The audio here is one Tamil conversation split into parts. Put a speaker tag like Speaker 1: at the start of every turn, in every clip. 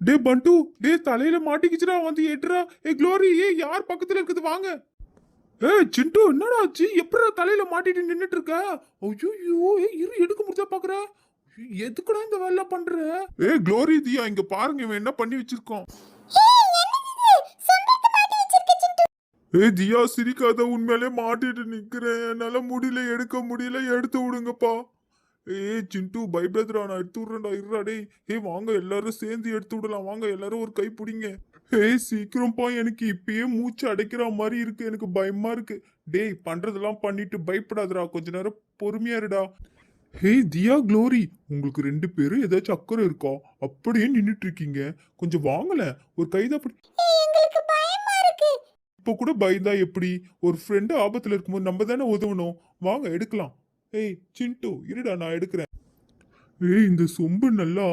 Speaker 1: டே பண்டு, டே தலையில மாட்டிக்கிச்சுடா, வந்து ஏட்டுறா. க்ளோரி, யார் பக்கத்துல இருக்குது வாங்க. சிண்டு, என்னடா ஆச்சு? எப்படா தலையில மாட்டிட்டு நின்னுட்டு இருக்க? ஐயோ, இரு எடுக்க முடிஞ்சா பாக்குற. எதுக்குடா இந்த வேலை பண்ற? க்ளோரி தியா, இங்க பாருங்க இவன் என்ன பண்ணி வச்சிருக்கோம். தியா சிரிக்காத, உண்மையிலே மாட்டிட்டு நிக்கிறேன், என்னால முடியல, எடுக்க முடியல, எடுத்து விடுங்கப்பா. சிண்டு பயப்படாதடா, நான் எடுத்து விடுறேன்டா, இருடா. டேய் வாங்க எல்லாரும் சேர்ந்து எடுத்து விடலாம், வாங்க எல்லாரும் ஒரு கை பிடிங்க. சீக்கிரம்ப்பா, எனக்கு இப்பயே மூச்சு அடைக்கிற மாதிரி இருக்கு, எனக்கு பயமா இருக்கு. டேய் பண்றதெல்லாம் பண்ணிட்டு பயப்படாதடா, கொஞ்ச நேரம் பொறுமையா இருடா. தியா, க்ளோரி, உங்களுக்கு 2 பேரும் ஏதாச்சும் அக்கறை இருக்கா? அப்படியே நின்னுட்டு இருக்கீங்க, கொஞ்சம் வாங்கல, ஒரு கைதான் பிடி. இப்ப கூட பயந்தா எப்படி? ஒரு ஃப்ரெண்டு ஆபத்துல இருக்கும்போது நம்ம தானே உதவணும். வாங்க எடுக்கலாம். சிண்டு இருடா, நான் எடுக்கிறேன். இந்த சொம்பு நல்லா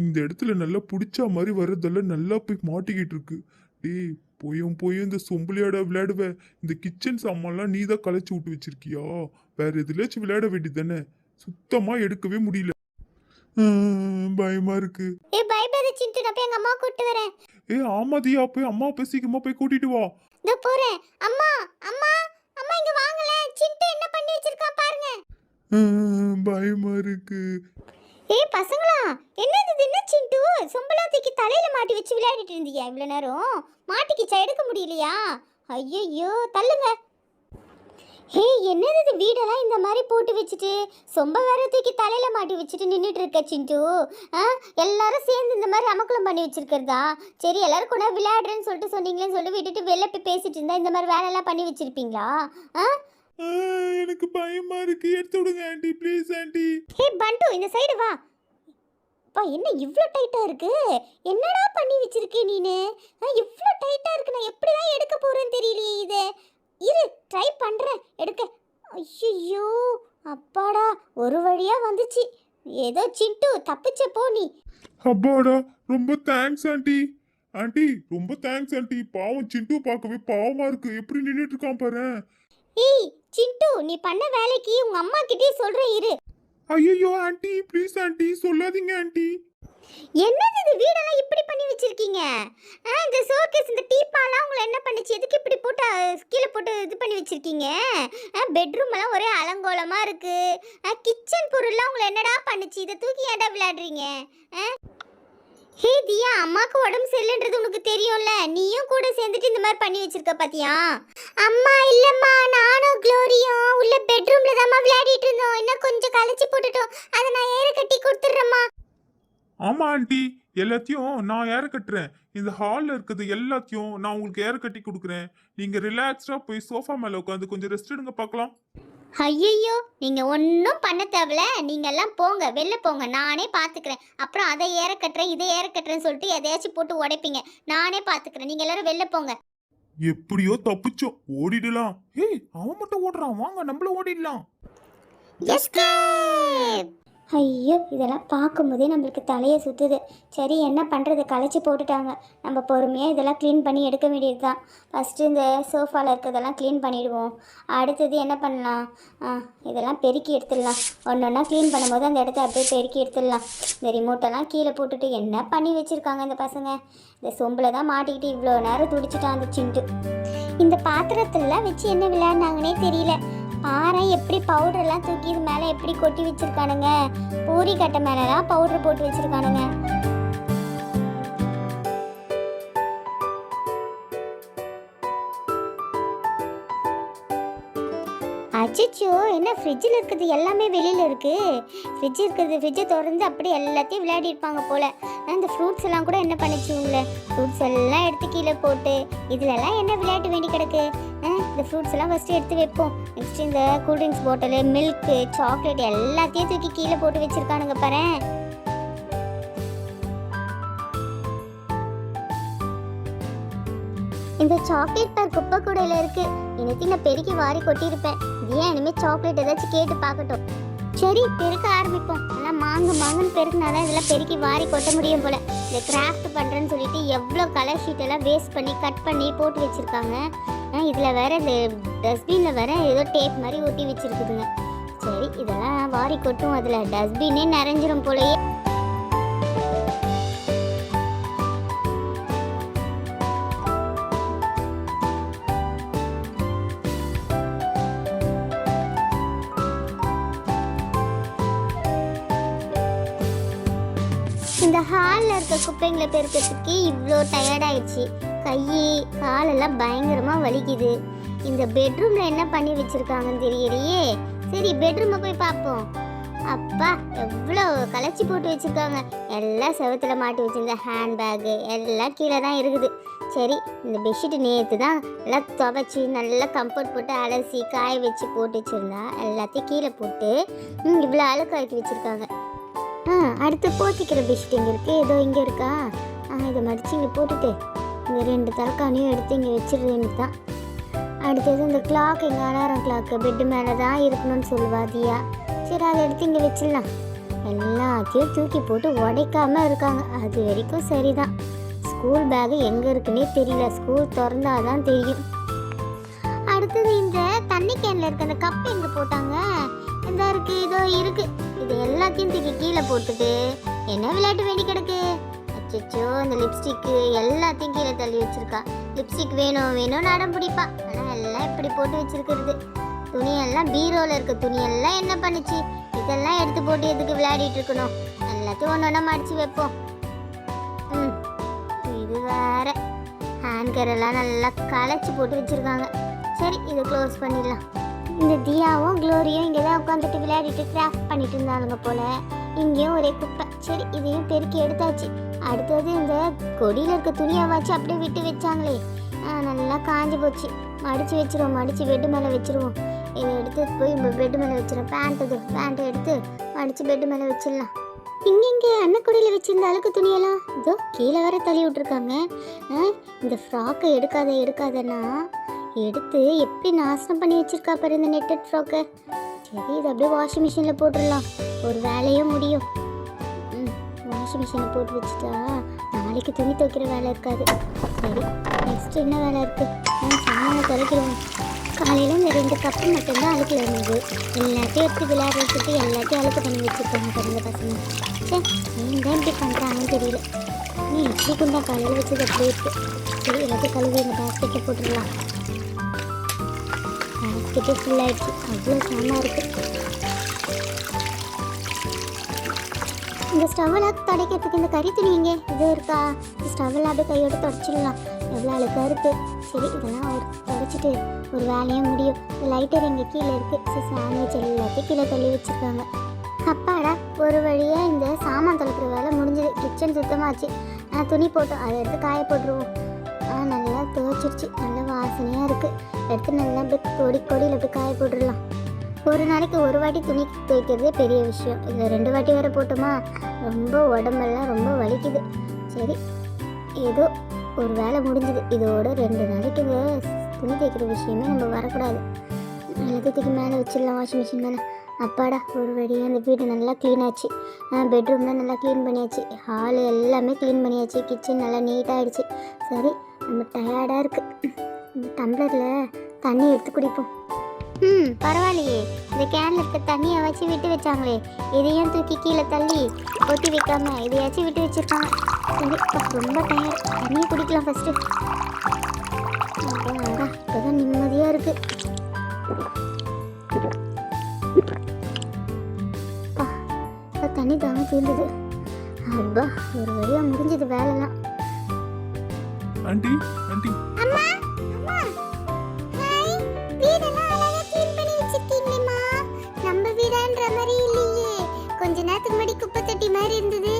Speaker 1: இந்த இடத்துல நல்லா பிடிச்ச மாதிரி வர்றதெல்லாம் நல்லா போய் மாட்டிக்கிட்டு இருக்கு. போயும் இந்த சொம்புலையாட விளையாடுவ? இந்த கிச்சன் சாமான்லாம் நீ தான் களைச்சி விட்டு வச்சிருக்கியா? வேற எதுலாச்சும் விளையாட வேண்டியது தானே? சுத்தமா எடுக்கவே முடியல, பயமா இருக்கு. ஆமாதியா, போய் அம்மா போய் சீக்கிரமா போய் கூட்டிட்டு வா.
Speaker 2: போறேன். அம்மா அம்மா அம்மா, இங்க வாங்கல, சிண்டு என்ன பண்ணி வச்சிருக்கா பாருங்க.
Speaker 1: பயமா இருக்கு.
Speaker 2: பசங்களா, என்னது இது? என்ன சிண்டு சொம்பலா தூக்கி தலையில மாட்டி வச்சு விளையாடிட்டு இருந்தீங்க இவ்வளவு நேரம்? மாட்டிக்கிச்சா, எடுக்க முடியலையா? ஐயோ, தள்ளுங்க. என்னது இது? வீடெல்லாம் இந்த மாதிரி போட்டு வச்சுட்டு சொம்ப வேற தூக்கி தலையில மாட்டி வச்சுட்டு நின்றுட்டு இருக்க சிண்டு. எல்லாரும் சேர்ந்து இந்த மாதிரி அமக்கலம் பண்ணி வச்சிருக்கிறதா? சரி, எல்லாரும் கூட விளையாடுறேன்னு சொல்லிட்டு சொன்னீங்களேன்னு சொல்லிட்டு விட்டுட்டு வெளில போய் பேசிட்டு இருந்தா இந்த மாதிரி வேலையெல்லாம் பண்ணி வச்சிருப்பீங்களா?
Speaker 1: எனக்கு பயமா இருக்கு, எடுத்து விடுங்க ஆண்டி, ப்ளீஸ் ஆண்டி.
Speaker 2: பண்டு, இந்த சைடு வா. என்ன இவ்ளோ டைட்டா இருக்கு? என்னடா பண்ணி வச்சிருக்கே நீனு? இவ்ளோ டைட்டா இருக்கு, நான் எப்படி தான் எடுக்க போறேன்னு தெரியலையே. இத இரு, ட்ரை பண்றேன் எடுக்க. ஐயோ, அப்பாடா, ஒரு வழியா வந்துச்சு. ஏதோ சிண்டு தப்பிச்ச போ நீ.
Speaker 1: அப்பாடா, ரொம்ப தேங்க்ஸ் ஆண்டி. ஆண்டி ரொம்ப தேங்க்ஸ் ஆண்டி. பாவம் சிண்டு பார்க்கவே பாவமா இருக்கு, எப்படி நின்னுட்டு இருக்கான் பாரு.
Speaker 2: சிண்டு, நீ பண்ண வேலைக்கு உங்க அம்மா கிட்டே சொல்றேன், இரு.
Speaker 1: ஐயோ ஆண்டி, ப்ளீஸ் ஆண்டி, சொல்லாதீங்க ஆண்டி.
Speaker 2: என்னது இது? வீடெல்லாம் இப்படி பண்ணி வச்சிருக்கீங்க? இந்த ஷோகேஸ், இந்த டீப்பாலாம் உங்களை என்ன பண்ணுச்சு? எதுக்கு இப்படி போட்டு கீழே போட்டு இது பண்ணி வச்சிருக்கீங்க? பெட்ரூம் எல்லாம் ஒரே அலங்கோலமா இருக்கு. கிச்சன் பொருள்லாம் உங்களை என்னடா பண்ணுச்சு? இதை தூக்கி ஏன்டா விளையாடுறீங்க? தியா, அம்மாக்கு உடம்பு சரியில்லைன்றது உனக்கு தெரியும்ல, நீயும் கூட சேர்ந்துட்டு இந்த மாதிரி பண்ணி வச்சிருக்க பாத்தியா? அம்மா இல்லம்மா, நானும் க்ளோரியும் உள்ள பெட்ரூம்ல தான் விளையாடிட்டு இருந்தோம். இன்னும் கொஞ்சம் கழிச்சு போட்டுட்டோம், அதை நான் ஏற கட்டி கொடுத்துட்றேம்மா.
Speaker 1: ஆமா ஆண்டி, எல்லாத்தையும் நான் ஏற கட்டுறேன். இந்த ஹால்ல இருக்குது எல்லாத்தையும் நான் உங்களுக்கு ஏற கட்டி கொடுக்குறேன். நீங்க ரிலாக்ஸ்டா போய் சோஃபா மேல உட்காந்து கொஞ்சம் ரெஸ்ட் எடுங்க பார்க்கலாம்.
Speaker 2: ஐயோ, நீங்க ஒன்றும் பண்ண தேவையில்ல, நீங்க எல்லாம் போங்க, வெளில போங்க, நானே பாத்துக்கிறேன். அப்புறம் அதை ஏற கட்டுறேன் இதை ஏற கட்டுறேன்னு சொல்லிட்டு எதையாச்சும் போட்டு உடைப்பீங்க. நானே பாத்துக்கிறேன், நீங்க எல்லாரும் வெளில போங்க.
Speaker 1: எப்படியோ தப்பிச்சோம், ஓடிடலாம். அவன் மட்டும் ஓடுறான், வாங்க நம்மள ஓடிடலாம்.
Speaker 2: ஐயோ, இதெல்லாம் பார்க்கும்போதே நம்மளுக்கு தலையை சுற்றுது. சரி, என்ன பண்ணுறது, களைச்சி போட்டுட்டாங்க. நம்ம பொறுமையாக இதெல்லாம் க்ளீன் பண்ணி எடுக்க வேண்டியது தான். ஃபஸ்ட்டு இந்த சோஃபாவில் இருக்கிறதெல்லாம் க்ளீன் பண்ணிவிடுவோம். அடுத்தது என்ன பண்ணலாம்? இதெல்லாம் பெருக்கி எடுத்துடலாம். ஒன்று ஒன்றா க்ளீன் பண்ணும்போது அந்த இடத்த அப்படியே பெருக்கி எடுத்துடலாம். இந்த ரிமோட்டெல்லாம் கீழே போட்டுட்டு என்ன பண்ணி வச்சுருக்காங்க இந்த பசங்க? இந்த சொம்பில் தான் மாட்டிக்கிட்டு இவ்வளோ நேரம் துடிச்சிட்டான் அந்த சிண்டு. இந்த பாத்திரத்துலலாம் வச்சு என்ன விளையாடினாங்கன்னே தெரியல. பாறை எப்படி பவுடர்லாம் தூக்கி இது மேலே எப்படி கொட்டி வச்சிருக்கானுங்க. பூரி கட்டை மேலலாம் பவுடர் போட்டு வச்சிருக்கானுங்க. அச்சோ, என்ன ஃப்ரிட்ஜில் இருக்கிறது எல்லாமே வெளியில் இருக்குது. ஃப்ரிட்ஜை திறந்து அப்படியே எல்லாத்தையும் விளையாடி இருப்பாங்க போல். இந்த ஃப்ரூட்ஸ் எல்லாம் கூட என்ன பண்ணிச்சு, உள்ள ஃப்ரூட்ஸ் எல்லாம் எடுத்து கீழே போட்டு இதிலெல்லாம் என்ன விளையாட்டு வேண்டி கிடக்கு? இந்த ஃப்ரூட்ஸ் எல்லாம் ஃபஸ்ட்டு எடுத்து வைப்போம். நெக்ஸ்ட் இந்த கூல்ட்ரிங்க்ஸ் பாட்டிலு, மில்க்கு, சாக்லேட் எல்லாத்தையும் தூக்கி கீழே போட்டு வச்சுருக்கானுங்க பாரு. இந்த சாக்லேட் பார் குப்பை கூடையில் இருக்குது. இன்னைக்கு நான் பெருக்கி வாரி கொட்டியிருப்பேன். ஏன் இனிமேல் சாக்லேட் ஏதாச்சும் கேட்டு பார்க்கட்டும். சரி, பெருக்க ஆரம்பிப்போம். எல்லாம் மாங்குன்னு பெருக்கினாதான் இதெல்லாம் பெருக்கி வாரி கொட்ட முடியும் போல். இந்த கிராஃப்ட் பண்ணுறேன்னு சொல்லிட்டு எவ்வளோ கலர் ஷீட்டெல்லாம் வேஸ்ட் பண்ணி கட் பண்ணி போட்டு வச்சுருக்காங்க. இதில் வேற இந்த டஸ்ட்பினில் வேற ஏதோ டேப் மாதிரி ஒட்டி வச்சுருக்குதுங்க. சரி, இதெல்லாம் வாரி கொட்டும், அதில் டஸ்ட்பின்னே நிறைஞ்சிரும் போலயே. இந்த ஹாலில் இருக்க குப்பைங்களை பெருக்கிறதுக்கு இவ்வளோ டயர்டாயிடுச்சு. கை காலெல்லாம் பயங்கரமாக வலிக்குது. இந்த பெட்ரூமில் என்ன பண்ணி வச்சுருக்காங்கன்னு தெரியலையே. சரி பெட்ரூமை போய் பார்ப்போம். அப்பா எவ்வளோ கலைச்சி போட்டு வச்சுருக்காங்க. எல்லாம் செவத்தில் மாட்டி வச்சுருந்த ஹேண்ட்பேக்கு எல்லாம் கீழே தான் இருக்குது. சரி இந்த பெட்ஷீட்டு நேற்று தான் எல்லாம் துவைச்சி நல்லா கம்ஃபர்ட் போட்டு அலசி காய வச்சு போட்டு வச்சுருந்தா எல்லாத்தையும் கீழே போட்டு இவ்வளோ அழுக்காக்கி வச்சுருக்காங்க. அடுத்து போத்திக்கிற பெட்ஷீட் இங்கே இருக்குது. ஏதோ இங்கே இருக்கா? இதை மடித்து இங்கே போட்டுட்டு இந்த 2 தலைக்காணியும் எடுத்து இங்கே வச்சிடுறேன்னு தான். அடுத்தது இந்த கிளாக், எங்கள் அலாரம் கிளாக்கு பெட்டு மேலே தான் இருக்கணும்னு சொல்லுவா தியா. சரி அதை எடுத்து இங்கே வச்சிடலாம். எல்லாத்தையும் தூக்கி போட்டு உடைக்காமல் இருக்காங்க. அது வரைக்கும் சரிதான். ஸ்கூல் பேகு எங்கே இருக்குன்னே தெரியல. ஸ்கூல் திறந்தாதான் தெரியும். அடுத்தது இந்த தண்ணி கேனில் இருக்க அந்த கப் எங்கே போட்டாங்க? இந்த இருக்குது, இதோ இருக்குது. இது எல்லாத்தையும் தூக்கி கீழே போட்டுட்டு என்ன விளையாட்டு வேண்டி கிடக்கு? அச்சோ இந்த லிப்ஸ்டிக்கு எல்லாத்தையும் கீழே தள்ளி வச்சிருக்கா. லிப்ஸ்டிக் வேணும் வேணும்னு அடம் பிடிப்பா. ஆனால் எல்லாம் இப்படி போட்டு வச்சிருக்கிறது. துணியெல்லாம் பீரோவில் இருக்க துணியெல்லாம் என்ன பண்ணுச்சு? இதெல்லாம் எடுத்து போட்டு எதுக்கு விளையாடிட்டு இருக்கணும்? எல்லாத்தையும் ஒன்று ஒன்றா மடித்து வைப்போம். இது வேற ஹேங்கர் எல்லாம் நல்லா களைச்சி போட்டு வச்சுருக்காங்க. சரி இதை க்ளோஸ் பண்ணிடலாம். இந்த தியாவும் க்ளோரியும் இங்கே தான் உட்காந்துட்டு விளையாடிட்டு கிராஃப்ட் பண்ணிட்டு இருந்தாலுங்க போல. இங்கேயும் ஒரே குப்பை. சரி இதையும் பெருக்கி எடுத்தாச்சு. அடுத்தது இந்த கொடியில் இருக்க துணியை வச்சு அப்படியே விட்டு வச்சாங்களே, நல்லா காஞ்சி போச்சு. மடித்து வச்சிருவோம். மடித்து பெட்டு மேலே வச்சுருவோம். இதை எடுத்து போய் பெட்டு மேலே வச்சிடும். பேண்ட்டை எடுத்து மடித்து பெட்டு மேலே வச்சிடலாம். இங்கே அன்னக்குடியில் வச்சிருந்த அழுக்கு துணியெல்லாம் இதோ கீழே வர தள்ளி விட்ருக்காங்க. இந்த ஃப்ராக்கை எடுக்காதன்னா எடுத்து எப்படி நாசனம் பண்ணி வச்சிருக்கா பாரு இந்த நெட்டட் ஃப்ராக்கை. சரி இது அப்படியே வாஷிங் மிஷினில் போட்டுடலாம். ஒரு வேலையும் முடியும். வாஷிங் மிஷினில் போட்டு வச்சுட்டா நாளைக்கு துணி துவைக்கிற வேலை இருக்காது. சரி நெக்ஸ்ட் என்ன வேலை இருக்குது? சாமான துவைக்கிறோம். காலையில் இந்த 2 கப்பு மட்டும்தான் அழுக்கில் இருந்தது. எல்லாத்தையும் எடுத்து விளையாடுறதுக்கு எல்லாத்தையும் அழுக்கு பண்ணி வச்சுருக்காங்க பிறந்த பசங்க. சரி நீ தான் இப்படி பண்ணுறாங்கன்னு தெரியல. நீ எப்படி கொண்டா காலையில் வச்சது அப்படியே இருக்குது. சரி எல்லாத்தையும் கழுவி இந்த பேஸ்கெட்டில் போட்டுடலாம். பேஸ்கெட்டே ஃபுல் ஆகிடுச்சு. அவ்வளோ சாமாக இருக்குது. இந்த ஸ்டவ்வெல்லாம் துடைக்கிறதுக்கு இந்த கறி துணி இங்கே இது இருக்கா? இந்த ஸ்டவ்வெல்லாம் அப்படியே கையோடு துடைச்சிடலாம். எவ்வளோ அழுக்காக இருக்குது. சரி இதெல்லாம் துடைச்சிட்டு ஒரு வேலையும் முடியும். இந்த லைட்டர் இங்கே கீழே இருக்குது. சாண்ட்விச் எல்லாத்தையும் கீழே தள்ளி வச்சுருக்காங்க. அப்பாடா ஒரு வழியாக இந்த சாமான் தொலைக்கிற வேலை முடிஞ்சது. கிச்சன் சுத்தமாச்சு. துணி போட்டோம். அதை எடுத்து காய போட்டுருவோம். நல்லா துவைச்சிருச்சு. நல்லா வாசனையாக இருக்குது. எடுத்து நல்லா அப்படியே கொடியில் அப்படியே காய போட்டுடலாம். ஒரு நாளைக்கு ஒரு வாட்டி துணி துவைக்கிறதே பெரிய விஷயம். இதில் 2 வாட்டி வேறு போட்டோமா ரொம்ப உடம்பெல்லாம் ரொம்ப வலிக்குது. சரி ஏதோ ஒரு வேலை முடிஞ்சுது. இதோட 2 நாளைக்கு இந்த துணி தைக்கிற விஷயமே நம்ம வரக்கூடாது. எல்லாத்தையும் மேலே வச்சிடலாம் வாஷிங் மிஷின் மேலே. அப்பாடா ஒரு வழியாக அந்த வீடு நல்லா க்ளீன் ஆச்சு. பெட்ரூம்லாம் நல்லா க்ளீன் பண்ணியாச்சு. ஹால் எல்லாமே க்ளீன் பண்ணியாச்சு. கிச்சன் நல்லா நீட்டாகிடுச்சு. சரி நம்ம டயர்டாக இருக்குது. இந்த டம்ளரில் தண்ணி எடுத்து குடிப்போம். பரவாயில்லையே. இந்த கேனில் இருக்க தண்ணியை வச்சு விட்டு வச்சாங்களே, இதையும் தூக்கி கீழே தள்ளி கொட்டி வைக்காம இதையாச்சும் விட்டு வச்சுருக்காங்க. சரி ரொம்ப டயர்ட். தண்ணியை குடிக்கலாம் ஃபஸ்ட்டு. இப்போதான் நிம்மதியாக இருக்குது. தண்ணி தாங்க தீர்ந்தது. அப்பா ஒரு வழியாக முடிஞ்சது வேலைலாம்.
Speaker 1: ஆண்டி ஆண்டி
Speaker 2: கொஞ்ச நேரத்துக்கு முன்னாடி குப்பை தட்டி மாதிரி இருந்தது.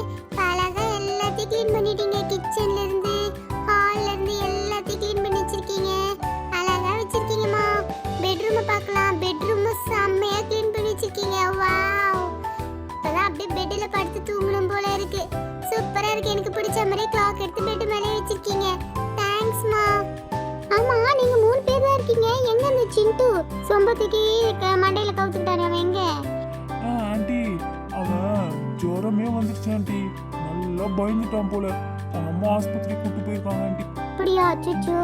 Speaker 2: அழகா எல்லாத்தையும் க்ளீன் பண்ணிட்டீங்க. கிச்சன்ல இருந்து ஹால்ல இருந்து எல்லாத்தையும் க்ளீன் பண்ணி வச்சிருக்கீங்க. அழகா வச்சிருக்கீங்கம்மா. பெட்ரூமை பார்க்கலாம். பெட்ரூம் செம்மையா க்ளீன் பண்ணி வச்சிருக்கீங்க. வாவ் இப்பதான் அப்படியே பெட்ல படுத்து தூங்கணும் போல இருக்கு. சூப்பரா இருக்கு. எனக்கு பிடிச்ச மாதிரி கிளாக் எடுத்து பெட் மேலே வச்சிருக்கீங்க. தேங்க்ஸ்மா. ஆமா நீங்க 3 பேர் தான் இருக்கீங்க. எங்க இந்த சிண்டு சொம்பத்துக்கு மண்டையில கவுத்துக்கிட்டானே அவன் எங்க?
Speaker 1: ஆண்டி அவன் ஜுரமே வந்துருச்சு ஆண்டி. நல்லா பயந்துட்டான் போல. அம்மா ஆஸ்பத்திரி கூட்டு போயிருக்காங்க ஆண்டி.
Speaker 2: அப்படியா? அச்சோ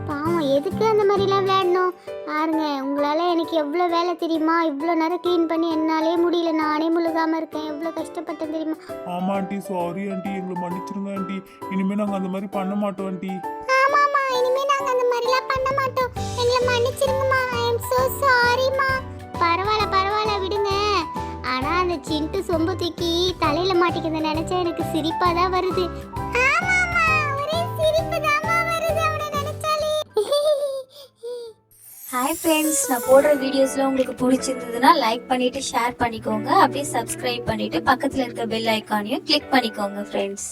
Speaker 2: பாவம். எதுக்கு அந்த மாதிரிலாம் விளையாடணும்? பாருங்க உங்களால் எனக்கு எவ்வளோ வேலை தெரியுமா? இவ்வளோ நேரம் க்ளீன் பண்ணி என்னாலே முடியல. நானே முழுகாமல் இருக்கேன். எவ்வளோ கஷ்டப்பட்டேன் தெரியுமா?
Speaker 1: ஆமா ஆண்டி சாரி ஆண்டி. எங்களை மன்னிச்சிருங்க ஆண்டி. இனிமேல் நாங்கள் அந்த மாதிரி பண்ண மாட்டோம் ஆண்டி.
Speaker 2: ஆமாம்மா இனிமேல் நாங்கள் அந்த மாதிரிலாம் பண்ண மாட்டோம். எங்களை மன்னிச்சிருங்கம்மா. I am so sorryம்மா. பரவாயில்ல விடுங்க. ஆனால் அந்த சிண்டு போட்டு சொம்பு தூக்கி தலையில மாட்டிக்கிறத நினைச்சா எனக்கு சிரிப்பா தான் வருது. ஒரே சிரிப்பு தாமா வருது அவனை நினைச்சாலே.
Speaker 3: ஹாய் ஃப்ரெண்ட்ஸ், நான் போடுற வீடியோஸ்ல உங்களுக்கு பிடிச்சிருந்ததுன்னா லைக் பண்ணிட்டு ஷேர் பண்ணிக்கோங்க. அப்படியே சப்ஸ்கிரைப் பண்ணிட்டு பக்கத்துல இருக்க பெல் ஐக்கானையும் கிளிக் பண்ணிக்கோங்க ஃப்ரெண்ட்ஸ்.